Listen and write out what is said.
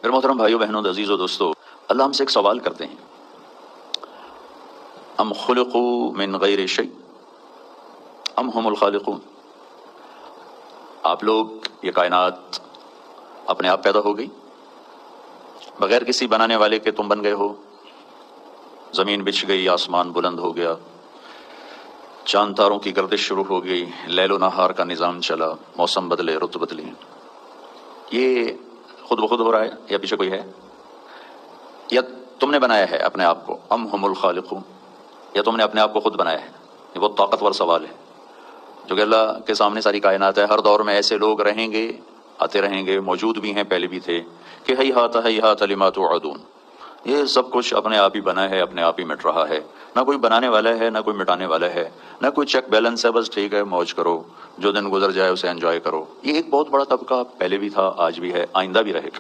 मेरे मोहतरम भाइयों बहनों अजीज़ों दोस्तों, अल्लाह हमसे एक सवाल करते हैं, अम खुलिक़ू मिन गैरि शै अम हुमुल खालिक़ून। आप लोग, ये कायनात अपने आप पैदा हो गई, बगैर किसी बनाने वाले के तुम बन गए हो। जमीन बिछ गई, आसमान बुलंद हो गया, चांद तारों की गर्दिश शुरू हो गई, लैलो नहार का निज़ाम चला, मौसम बदले, रुत बदली। ये खुद ब खुद हो रहा है या पीछे कोई है, या तुमने बनाया है अपने आप को? अम हुमुल खालिक़ून, या तुमने अपने आप को खुद बनाया है? ये बहुत ताकतवर सवाल है जो कि अल्लाह के सामने सारी कायनात है। हर दौर में ऐसे लोग रहेंगे, आते रहेंगे, मौजूद भी हैं, पहले भी थे कि हैहात लिमा तुअदून। ये सब कुछ अपने आप ही बना है, अपने आप ही मिट रहा है। ना कोई बनाने वाला है, ना कोई मिटाने वाला है, ना कोई चेक बैलेंस है। बस ठीक है, मौज करो, जो दिन गुजर जाए उसे एंजॉय करो। ये एक बहुत बड़ा तबका पहले भी था, आज भी है, आइंदा भी रहेगा।